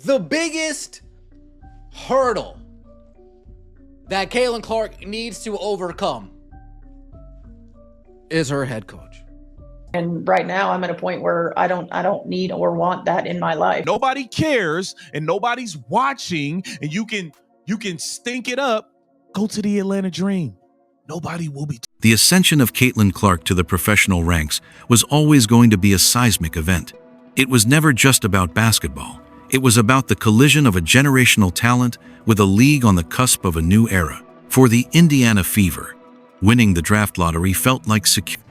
The biggest hurdle that Caitlin Clark needs to overcome is her head coach. And right now I'm at a point where I don't need or want that in my life. Nobody cares and nobody's watching, and you can stink it up. Go to the Atlanta Dream. Nobody will be. The ascension of Caitlin Clark to the professional ranks was always going to be a seismic event. It was never just about basketball. It was about the collision of a generational talent with a league on the cusp of a new era. For the Indiana Fever, winning the draft lottery felt like secure.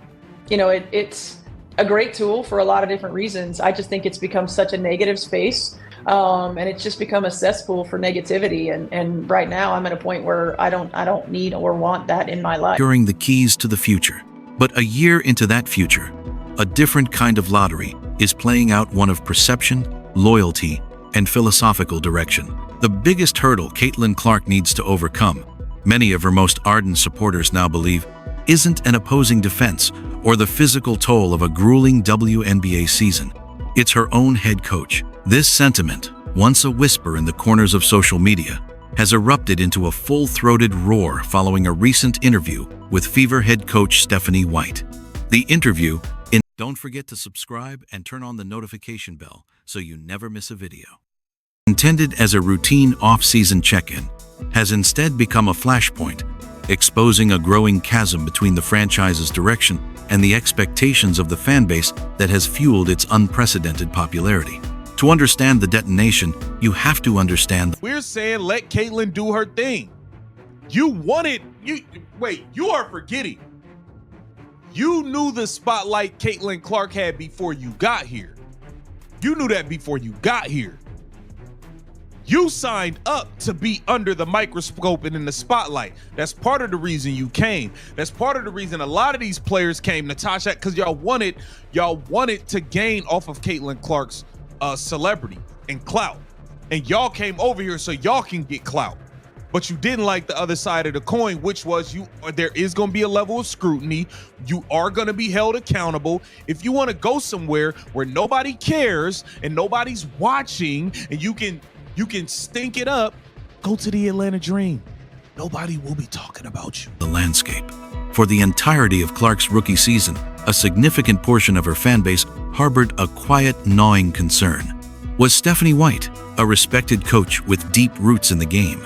You know, it's a great tool for a lot of different reasons. I just think it's become such a negative space, and it's just become a cesspool for negativity. And right now I'm at a point where I don't need or want that in my life. Securing the keys to the future. But a year into that future, a different kind of lottery is playing out, one of perception, loyalty, and philosophical direction. The biggest hurdle Caitlin Clark needs to overcome, many of her most ardent supporters now believe, isn't an opposing defense or the physical toll of a grueling WNBA season. It's her own head coach. This sentiment, once a whisper in the corners of social media, has erupted into a full-throated roar following a recent interview with Fever head coach Stephanie White. The interview Don't forget to subscribe and turn on the notification bell so you never miss a video. Intended as a routine off-season check-in, has instead become a flashpoint, exposing a growing chasm between the franchise's direction and the expectations of the fanbase that has fueled its unprecedented popularity. To understand the detonation, you have to understand. We're saying let Caitlin do her thing. You are forgetting. You knew the spotlight Caitlin Clark had before you got here. You knew that before you got here. You signed up to be under the microscope and in the spotlight. That's part of the reason you came. That's part of the reason a lot of these players came, Natasha, because y'all wanted to gain off of Caitlin Clark's celebrity and clout. And y'all came over here so y'all can get clout. But you didn't like the other side of the coin, which was there is going to be a level of scrutiny. You are going to be held accountable. If you want to go somewhere where nobody cares and nobody's watching and you can stink it up, go to the Atlanta Dream. Nobody will be talking about you. The landscape. For the entirety of Clark's rookie season, a significant portion of her fanbase harbored a quiet, gnawing concern. Was Stephanie White, a respected coach with deep roots in the game,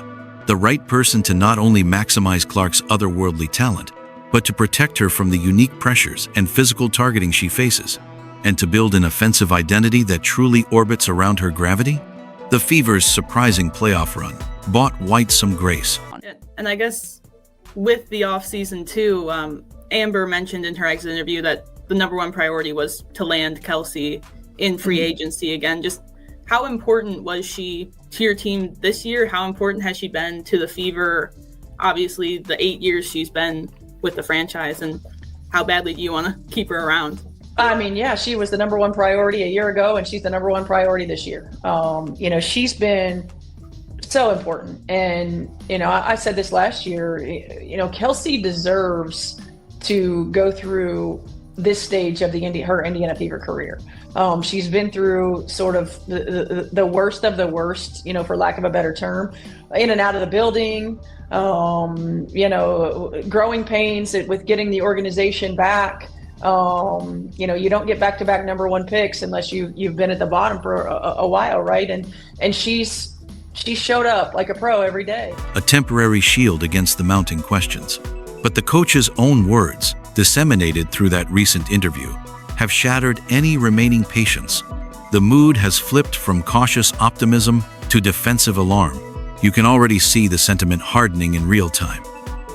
the right person to not only maximize Clark's otherworldly talent, but to protect her from the unique pressures and physical targeting she faces, and to build an offensive identity that truly orbits around her gravity? The Fever's surprising playoff run bought White some grace. And I guess with the offseason too, Amber mentioned in her exit interview that the number one priority was to land Kelsey in free agency again. Just how important was she to your team this year? How important has she been to the Fever? Obviously, the 8 years she's been with the franchise, and how badly do you want to keep her around? I mean, yeah, she was the number one priority a year ago, and she's the number one priority this year. She's been so important. And, I said this last year, Kelsey deserves to go through this stage of her Indiana Fever career. She's been through sort of the worst of the worst, for lack of a better term, in and out of the building, growing pains with getting the organization back. You don't get back-to-back number one picks unless you've been at the bottom for a while, right? And she showed up like a pro every day. A temporary shield against the mounting questions. But the coach's own words, disseminated through that recent interview, have shattered any remaining patience. The mood has flipped from cautious optimism to defensive alarm. You can already see the sentiment hardening in real time.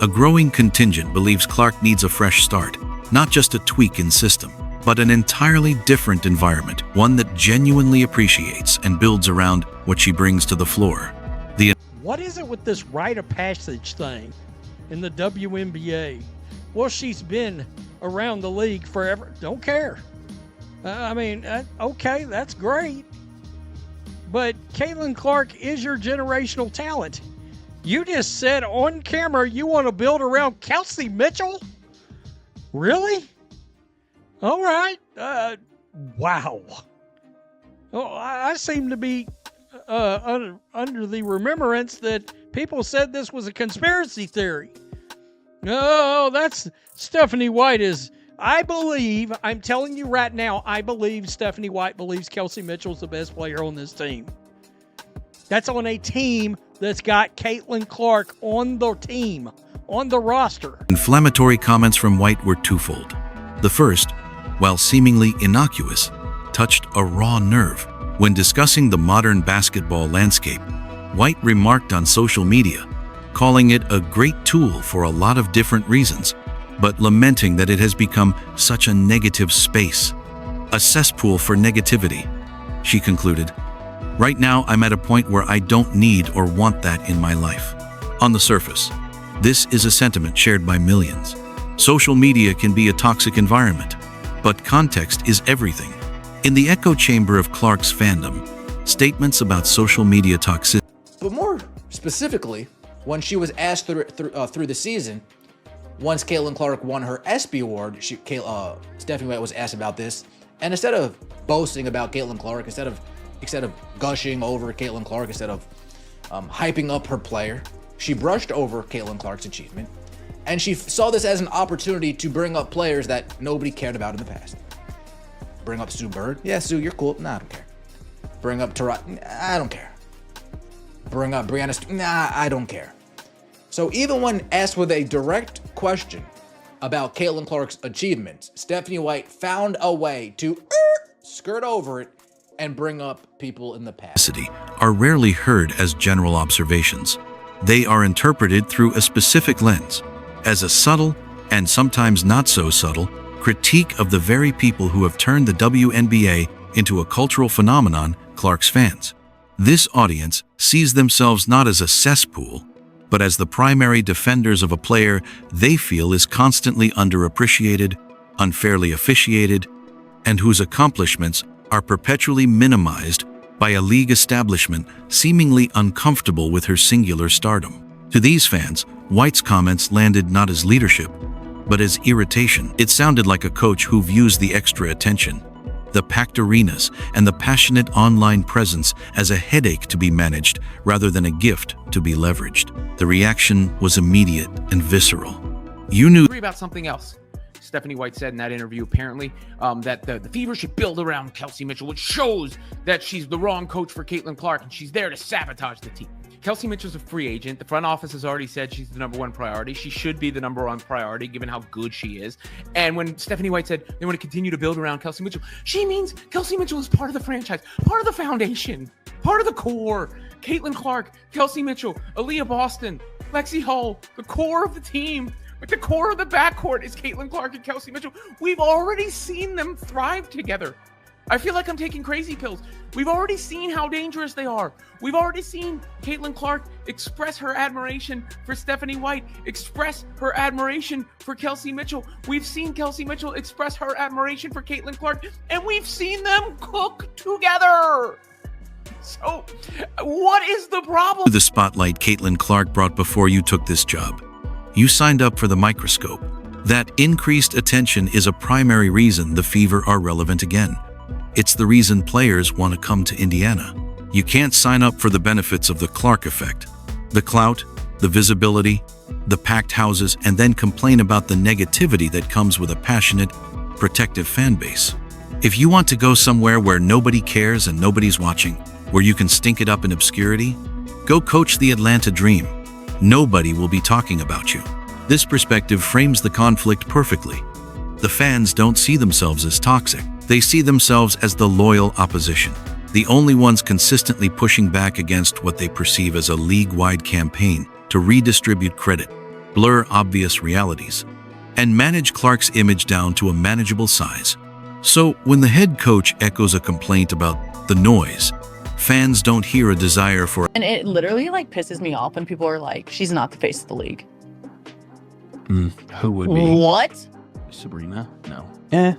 A growing contingent believes Clark needs a fresh start, not just a tweak in system, but an entirely different environment, one that genuinely appreciates and builds around what she brings to the floor. What is it with this rite of passage thing in the WNBA? Well, she's been around the league forever. Don't care. Okay, that's great. But Caitlin Clark is your generational talent. You just said on camera you want to build around Kelsey Mitchell? Really? All right. Wow. Oh, I seem to be under the remembrance that people said this was a conspiracy theory. No, that's Stephanie White is. I'm telling you right now, I believe Stephanie White believes Kelsey Mitchell's the best player on this team. That's on a team that's got Caitlin Clark on the team, on the roster. Inflammatory comments from White were twofold. The first, while seemingly innocuous, touched a raw nerve. When discussing the modern basketball landscape, White remarked on social media, calling it a great tool for a lot of different reasons, but lamenting that it has become such a negative space, a cesspool for negativity. She concluded, "Right now, I'm at a point where I don't need or want that in my life." On the surface, this is a sentiment shared by millions. Social media can be a toxic environment, but context is everything. In the echo chamber of Clark's fandom, statements about social media toxicity. But more specifically, when she was asked through the season, once Caitlin Clark won her ESPY award, Stephanie White was asked about this, and instead of boasting about Caitlin Clark, instead of gushing over Caitlin Clark, instead of hyping up her player, she brushed over Caitlin Clark's achievement, and she saw this as an opportunity to bring up players that nobody cared about in the past. Bring up Sue Bird. Yeah, Sue, you're cool. Nah, I don't care. Bring up Tarot. I don't care. Bring up Brianna. Nah, I don't care. So even when asked with a direct question about Caitlin Clark's achievements, Stephanie White found a way to skirt over it and bring up people in the past. Are rarely heard as general observations. They are interpreted through a specific lens, as a subtle, and sometimes not so subtle, critique of the very people who have turned the WNBA into a cultural phenomenon, Clark's fans. This audience sees themselves not as a cesspool, but as the primary defenders of a player they feel is constantly underappreciated, unfairly officiated, and whose accomplishments are perpetually minimized by a league establishment seemingly uncomfortable with her singular stardom. To these fans, White's comments landed not as leadership, but as irritation. It sounded like a coach who views the extra attention, the packed arenas, and the passionate online presence as a headache to be managed rather than a gift to be leveraged. The reaction was immediate and visceral. You knew about something else. Stephanie White said in that interview, apparently, that the Fever should build around Kelsey Mitchell, which shows that she's the wrong coach for Caitlin Clark, and she's there to sabotage the team. Kelsey Mitchell's a free agent. The front office has already said she's the number one priority. She should be the number one priority, given how good she is. And when Stephanie White said they want to continue to build around Kelsey Mitchell, she means Kelsey Mitchell is part of the franchise, part of the foundation, part of the core. Caitlin Clark, Kelsey Mitchell, Aaliyah Boston, Lexi Hull, the core of the team. Like the core of the backcourt is Caitlin Clark and Kelsey Mitchell. We've already seen them thrive together. I feel like I'm taking crazy pills. We've already seen how dangerous they are. We've already seen Caitlin Clark express her admiration for Stephanie White, express her admiration for Kelsey Mitchell. We've seen Kelsey Mitchell express her admiration for Caitlin Clark, and we've seen them cook together. So, what is the problem? The spotlight Caitlin Clark brought before you took this job. You signed up for the microscope. That increased attention is a primary reason the Fever are relevant again. It's the reason players want to come to Indiana. You can't sign up for the benefits of the Clark effect, the clout, the visibility, the packed houses, and then complain about the negativity that comes with a passionate, protective fan base. If you want to go somewhere where nobody cares and nobody's watching, where you can stink it up in obscurity, go coach the Atlanta Dream. Nobody will be talking about you. This perspective frames the conflict perfectly. The fans don't see themselves as toxic. They see themselves as the loyal opposition, the only ones consistently pushing back against what they perceive as a league-wide campaign to redistribute credit, blur obvious realities, and manage Clark's image down to a manageable size. So when the head coach echoes a complaint about the noise, fans don't hear a desire for. And it literally pisses me off when people are like, she's not the face of the league. Who would be? What? Sabrina? No.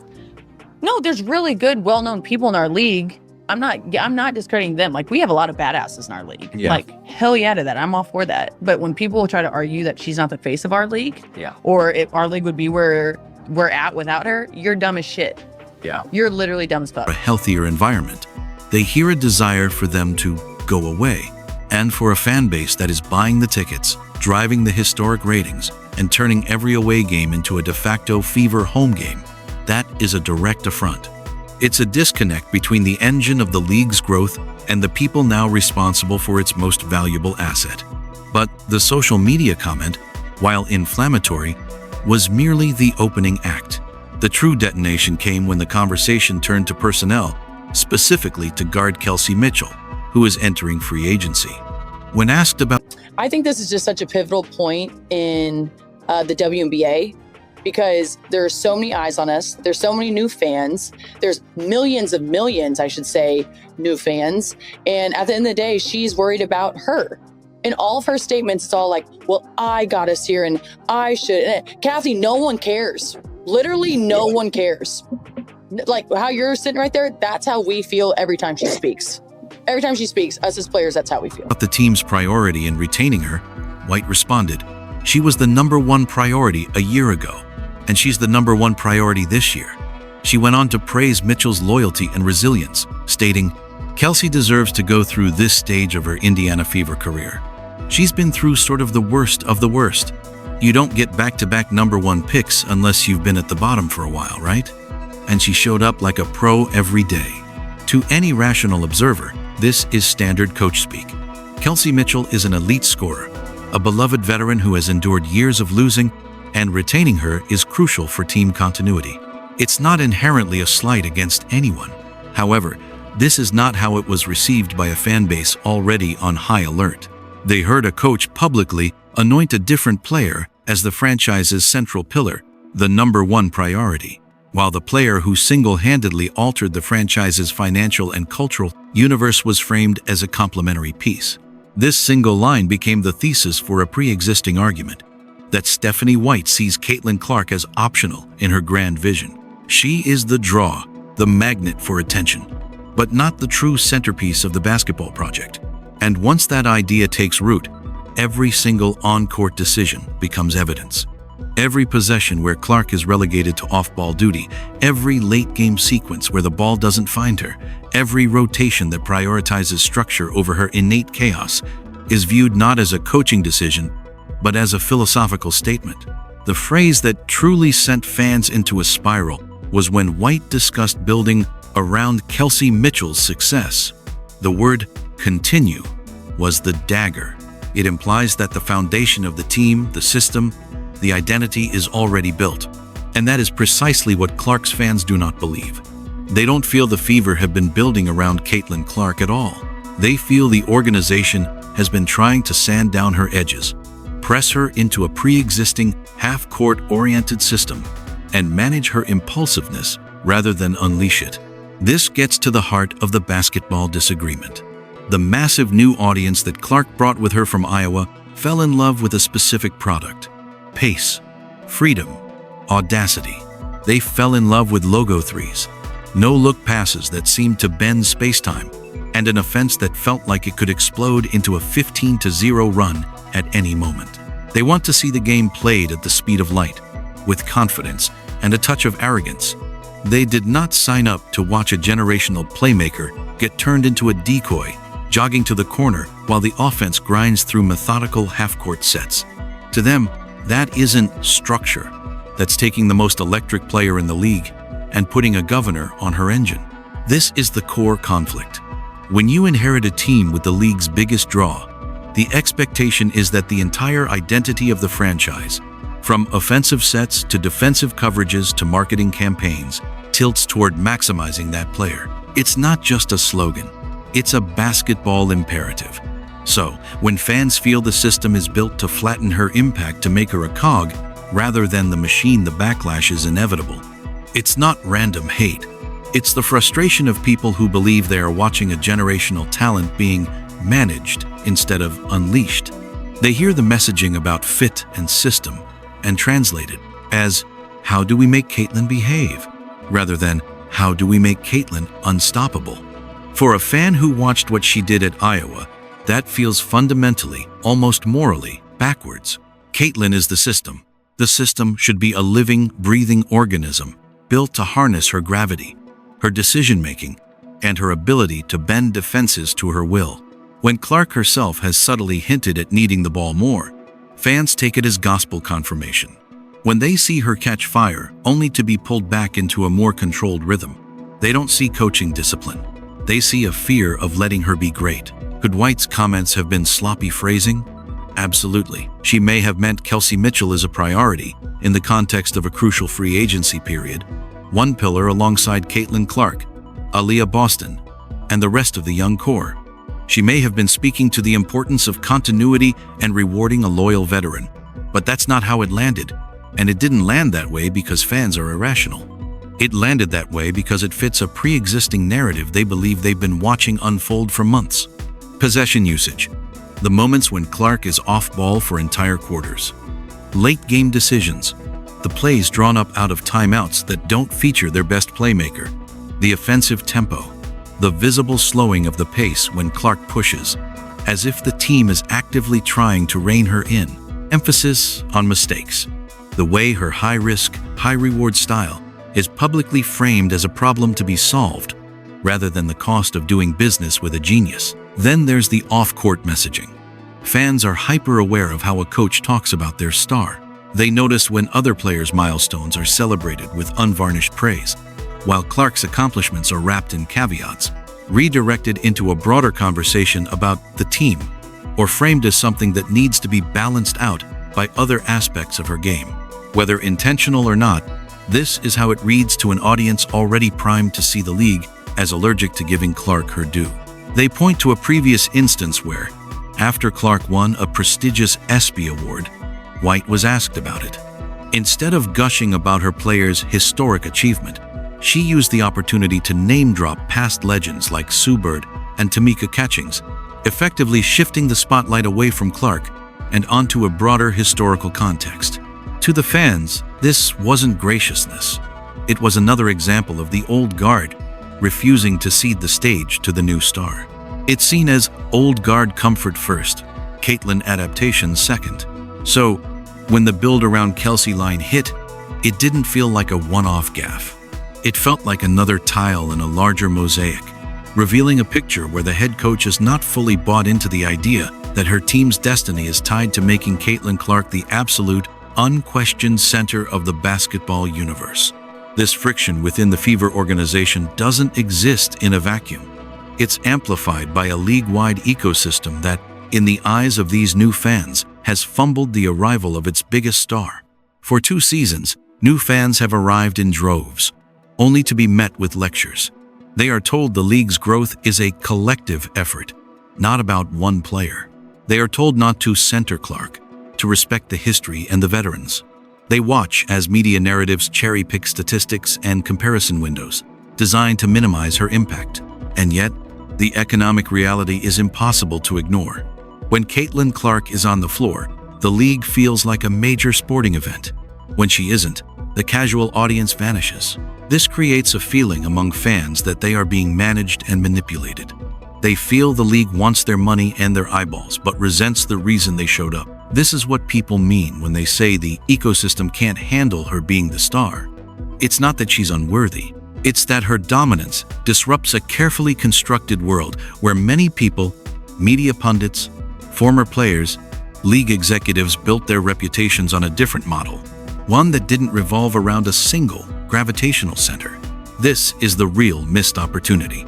No, there's really good, well-known people in our league. I'm not discrediting them. We have a lot of badasses in our league. Yeah. Hell yeah to that. I'm all for that. But when people try to argue that she's not the face of our league, Yeah. or if our league would be where we're at without her, you're dumb as shit. Yeah. You're literally dumb as fuck. A healthier environment. They hear a desire for them to go away. And for a fan base that is buying the tickets, driving the historic ratings, and turning every away game into a de facto fever home game, that is a direct affront. It's a disconnect between the engine of the league's growth and the people now responsible for its most valuable asset. But the social media comment, while inflammatory, was merely the opening act. The true detonation came when the conversation turned to personnel, specifically to guard Kelsey Mitchell, who is entering free agency. When asked about I think this is just such a pivotal point in the WNBA because there are so many eyes on us. There's so many new fans. There's millions, I should say, new fans. And at the end of the day, she's worried about her. In all of her statements, it's all like, well, I got us here and I should. And Kathy, no one cares. Literally, no one cares. Like how you're sitting right there, that's how we feel every time she speaks. Every time she speaks, us as players, that's how we feel. the team's priority in retaining her, White responded, "She was the #1 priority a year ago, and she's the #1 priority this year." She went on to praise Mitchell's loyalty and resilience, stating, "Kelsey deserves to go through this stage of her Indiana Fever career. She's been through sort of the worst of the worst. You don't get back-to-back #1 picks unless you've been at the bottom for a while, right? And she showed up like a pro every day." To any rational observer, this is standard coach speak. Kelsey Mitchell is an elite scorer, a beloved veteran who has endured years of losing, and retaining her is crucial for team continuity. It's not inherently a slight against anyone. However, this is not how it was received by a fan base already on high alert. They heard a coach publicly anoint a different player as the franchise's central pillar, the #1 priority, while the player who single-handedly altered the franchise's financial and cultural universe was framed as a complementary piece. This single line became the thesis for a pre-existing argument that Stephanie White sees Caitlin Clark as optional in her grand vision. She is the draw, the magnet for attention, but not the true centerpiece of the basketball project. And once that idea takes root, every single on-court decision becomes evidence. Every possession where Clark is relegated to off-ball duty, every late-game sequence where the ball doesn't find her, every rotation that prioritizes structure over her innate chaos is viewed not as a coaching decision, but as a philosophical statement. The phrase that truly sent fans into a spiral was when White discussed building around Kelsey Mitchell's success. The word "continue" was the dagger. It implies that the foundation of the team, the system, the identity is already built. And that is precisely what Clark's fans do not believe. They don't feel the Fever have been building around Caitlin Clark at all. They feel the organization has been trying to sand down her edges, press her into a pre-existing half-court oriented system, and manage her impulsiveness rather than unleash it. This gets to the heart of the basketball disagreement. The massive new audience that Clark brought with her from Iowa fell in love with a specific product: pace, freedom, audacity. They fell in love with logo threes, no-look passes that seemed to bend spacetime, and an offense that felt like it could explode into a 15-0 run at any moment. They want to see the game played at the speed of light, with confidence and a touch of arrogance. They did not sign up to watch a generational playmaker get turned into a decoy, jogging to the corner while the offense grinds through methodical half-court sets. To them, that isn't structure. That's taking the most electric player in the league and putting a governor on her engine. This is the core conflict. When you inherit a team with the league's biggest draw, the expectation is that the entire identity of the franchise, from offensive sets to defensive coverages to marketing campaigns, tilts toward maximizing that player. It's not just a slogan. It's a basketball imperative. So, when fans feel the system is built to flatten her impact to make her a cog, rather than the machine, the backlash is inevitable. It's not random hate. It's the frustration of people who believe they are watching a generational talent being managed instead of unleashed. They hear the messaging about fit and system and translate it as, "How do we make Caitlin behave?" rather than, "How do we make Caitlin unstoppable?" For a fan who watched what she did at Iowa, that feels fundamentally, almost morally, backwards. Caitlin is the system. The system should be a living, breathing organism, built to harness her gravity, her decision-making, and her ability to bend defenses to her will. When Clark herself has subtly hinted at needing the ball more, fans take it as gospel confirmation. When they see her catch fire, only to be pulled back into a more controlled rhythm, they don't see coaching discipline. They see a fear of letting her be great. Could White's comments have been sloppy phrasing? Absolutely. She may have meant Kelsey Mitchell is a priority in the context of a crucial free agency period, one pillar alongside Caitlin Clark, Aaliyah Boston, and the rest of the young core. She may have been speaking to the importance of continuity and rewarding a loyal veteran. But that's not how it landed, and it didn't land that way because fans are irrational. It landed that way because it fits a pre-existing narrative they believe they've been watching unfold for months. Possession usage. The moments when Clark is off ball for entire quarters. Late game decisions. The plays drawn up out of timeouts that don't feature their best playmaker. The offensive tempo. The visible slowing of the pace when Clark pushes, as if the team is actively trying to rein her in. Emphasis on mistakes. The way her high-risk, high-reward style is publicly framed as a problem to be solved, rather than the cost of doing business with a genius. Then there's the off-court messaging. Fans are hyper-aware of how a coach talks about their star. They notice when other players' milestones are celebrated with unvarnished praise, while Clark's accomplishments are wrapped in caveats, redirected into a broader conversation about the team, or framed as something that needs to be balanced out by other aspects of her game. Whether intentional or not, this is how it reads to an audience already primed to see the league as allergic to giving Clark her due. They point to a previous instance where, after Clark won a prestigious ESPY award, White was asked about it. Instead of gushing about her player's historic achievement, she used the opportunity to name-drop past legends like Sue Bird and Tamika Catchings, effectively shifting the spotlight away from Clark and onto a broader historical context. To the fans, this wasn't graciousness. It was another example of the old guard refusing to cede the stage to the new star. It's seen as old guard comfort first, Caitlin adaptation second. So, when the build around Kelsey line hit, it didn't feel like a one-off gaffe. It felt like another tile in a larger mosaic, revealing a picture where the head coach has not fully bought into the idea that her team's destiny is tied to making Caitlin Clark the absolute, unquestioned center of the basketball universe. This friction within the Fever organization doesn't exist in a vacuum. It's amplified by a league-wide ecosystem that, in the eyes of these new fans, has fumbled the arrival of its biggest star. For 2 seasons, new fans have arrived in droves, only to be met with lectures. They are told the league's growth is a collective effort, not about one player. They are told not to center Clark, to respect the history and the veterans. They watch as media narratives cherry-pick statistics and comparison windows, designed to minimize her impact. And yet, the economic reality is impossible to ignore. When Caitlin Clark is on the floor, the league feels like a major sporting event. When she isn't, the casual audience vanishes. This creates a feeling among fans that they are being managed and manipulated. They feel the league wants their money and their eyeballs, but resents the reason they showed up. This is what people mean when they say the ecosystem can't handle her being the star. It's not that she's unworthy. It's that her dominance disrupts a carefully constructed world where many people, media pundits, former players, league executives built their reputations on a different model, one that didn't revolve around a single gravitational center. This is the real missed opportunity.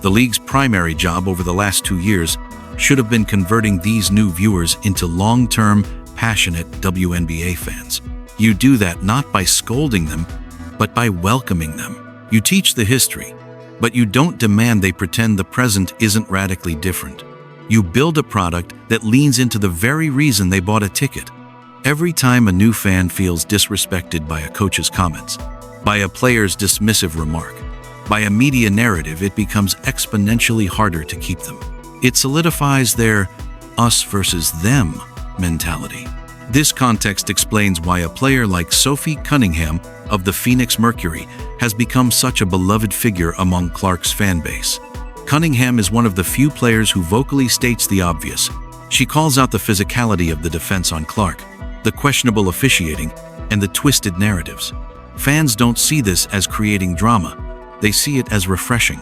The league's primary job over the last 2 years should have been converting these new viewers into long-term, passionate WNBA fans. You do that not by scolding them, but by welcoming them. You teach the history, but you don't demand they pretend the present isn't radically different. You build a product that leans into the very reason they bought a ticket. Every time a new fan feels disrespected by a coach's comments, by a player's dismissive remark, by a media narrative, it becomes exponentially harder to keep them. It solidifies their us versus them mentality. This context explains why a player like Sophie Cunningham of the Phoenix Mercury has become such a beloved figure among Clark's fan base. Cunningham is one of the few players who vocally states the obvious. She calls out the physicality of the defense on Clark, the questionable officiating, and the twisted narratives. Fans don't see this as creating drama. They see it as refreshing,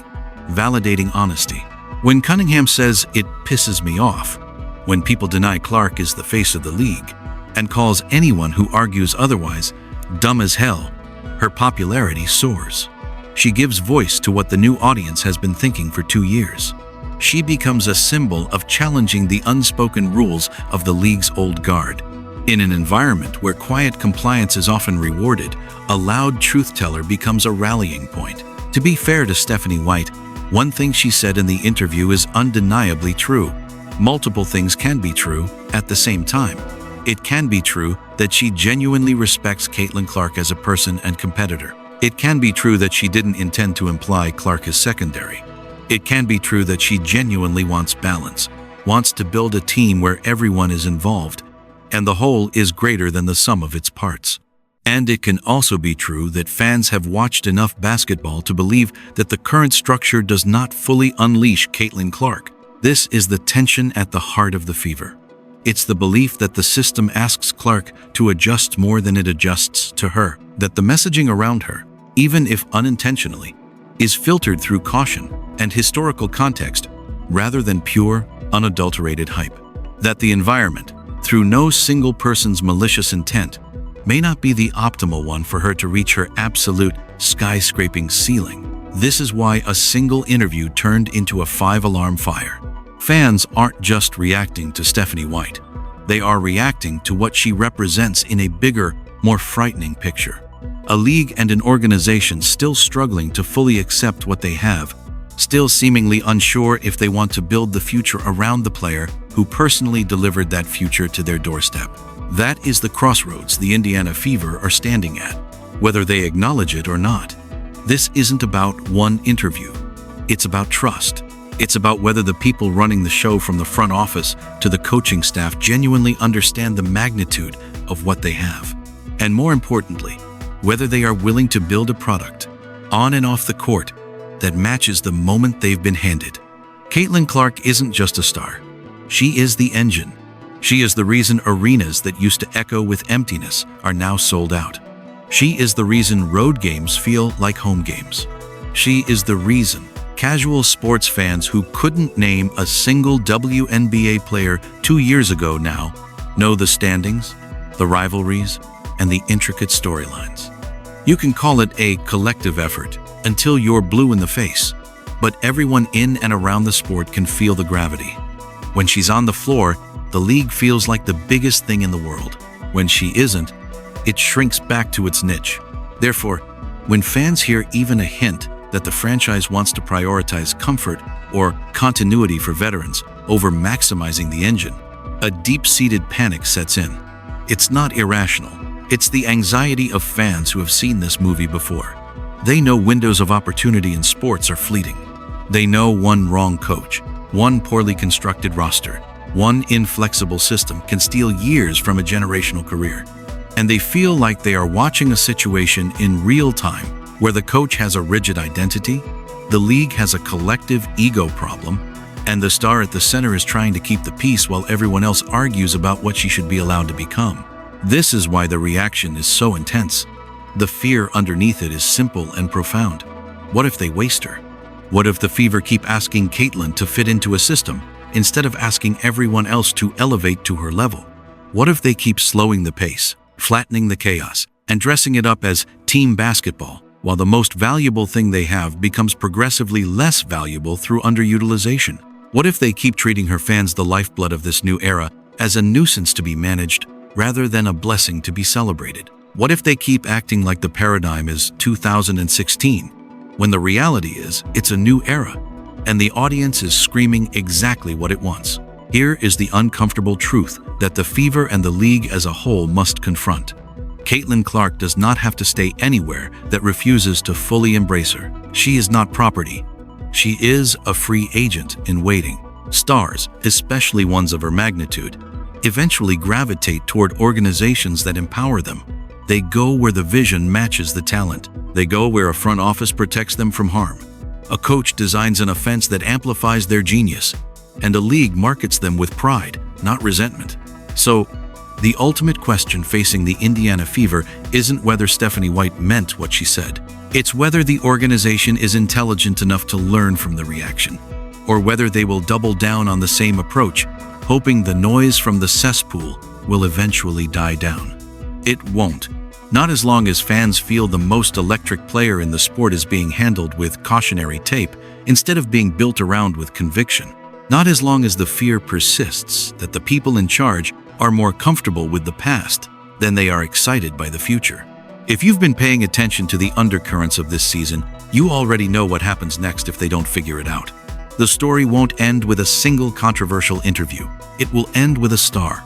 validating honesty. When Cunningham says, "It pisses me off," when people deny Clark is the face of the league, and calls anyone who argues otherwise dumb as hell, her popularity soars. She gives voice to what the new audience has been thinking for 2 years. She becomes a symbol of challenging the unspoken rules of the league's old guard. In an environment where quiet compliance is often rewarded, a loud truth-teller becomes a rallying point. To be fair to Stephanie White, one thing she said in the interview is undeniably true. Multiple things can be true at the same time. It can be true that she genuinely respects Caitlin Clark as a person and competitor. It can be true that she didn't intend to imply Clark is secondary. It can be true that she genuinely wants balance, wants to build a team where everyone is involved, and the whole is greater than the sum of its parts. And it can also be true that fans have watched enough basketball to believe that the current structure does not fully unleash Caitlin Clark. This is the tension at the heart of the Fever. It's the belief that the system asks Clark to adjust more than it adjusts to her, that the messaging around her, even if unintentionally, is filtered through caution and historical context rather than pure, unadulterated hype. That the environment, through no single person's malicious intent, may not be the optimal one for her to reach her absolute skyscraping ceiling. This is why a single interview turned into a 5-alarm fire. Fans aren't just reacting to Stephanie White. They are reacting to what she represents in a bigger, more frightening picture. A league and an organization still struggling to fully accept what they have, still seemingly unsure if they want to build the future around the player who personally delivered that future to their doorstep. That is the crossroads the Indiana Fever are standing at, whether they acknowledge it or not. This isn't about one interview. It's about trust. It's about whether the people running the show, from the front office to the coaching staff, genuinely understand the magnitude of what they have. And more importantly, whether they are willing to build a product, on and off the court, that matches the moment they've been handed. Caitlin Clark isn't just a star. She is the engine. She is the reason arenas that used to echo with emptiness are now sold out. She is the reason road games feel like home games. She is the reason casual sports fans who couldn't name a single WNBA player 2 years ago now know the standings, the rivalries, and the intricate storylines. You can call it a collective effort until you're blue in the face, but everyone in and around the sport can feel the gravity. When she's on the floor, the league feels like the biggest thing in the world. When she isn't, it shrinks back to its niche. Therefore, when fans hear even a hint that the franchise wants to prioritize comfort or continuity for veterans over maximizing the engine, a deep-seated panic sets in. It's not irrational. It's the anxiety of fans who have seen this movie before. They know windows of opportunity in sports are fleeting. They know one wrong coach, one poorly constructed roster, one inflexible system can steal years from a generational career. And they feel like they are watching a situation in real time where the coach has a rigid identity, the league has a collective ego problem, and the star at the center is trying to keep the peace while everyone else argues about what she should be allowed to become. This is why the reaction is so intense. The fear underneath it is simple and profound. What if they waste her? What if the Fever keep asking Caitlin to fit into a system instead of asking everyone else to elevate to her level? What if they keep slowing the pace, flattening the chaos, and dressing it up as team basketball, while the most valuable thing they have becomes progressively less valuable through underutilization? What if they keep treating her fans, the lifeblood of this new era, as a nuisance to be managed rather than a blessing to be celebrated? What if they keep acting like the paradigm is 2016, when the reality is it's a new era, and the audience is screaming exactly what it wants? Here is the uncomfortable truth that the Fever and the league as a whole must confront. Caitlin Clark does not have to stay anywhere that refuses to fully embrace her. She is not property. She is a free agent in waiting. Stars, especially ones of her magnitude, eventually gravitate toward organizations that empower them. They go where the vision matches the talent. They go where a front office protects them from harm. A coach designs an offense that amplifies their genius, and a league markets them with pride, not resentment. So, the ultimate question facing the Indiana Fever isn't whether Stephanie White meant what she said. It's whether the organization is intelligent enough to learn from the reaction. or whether they will double down on the same approach, hoping the noise from the cesspool will eventually die down. It won't. Not as long as fans feel the most electric player in the sport is being handled with cautionary tape instead of being built around with conviction. Not as long as the fear persists that the people in charge are more comfortable with the past than they are excited by the future. If you've been paying attention to the undercurrents of this season, you already know what happens next if they don't figure it out. The story won't end with a single controversial interview. It will end with a star,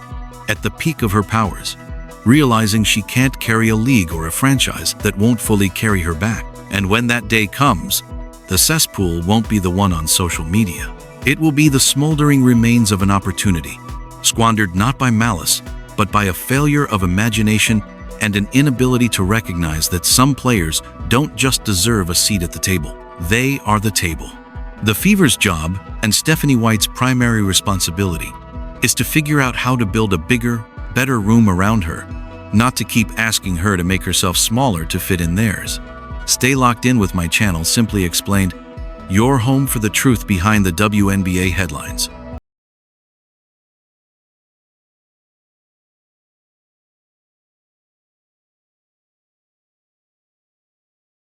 at the peak of her powers, realizing she can't carry a league or a franchise that won't fully carry her back. And when that day comes, the cesspool won't be the one on social media. It will be the smoldering remains of an opportunity, squandered not by malice, but by a failure of imagination and an inability to recognize that some players don't just deserve a seat at the table. They are the table. The Fever's job, and Stephanie White's primary responsibility, is to figure out how to build a bigger, better room around her, not to keep asking her to make herself smaller to fit in theirs. Stay locked in with my channel, Simply Explained, your home for the truth behind the WNBA headlines.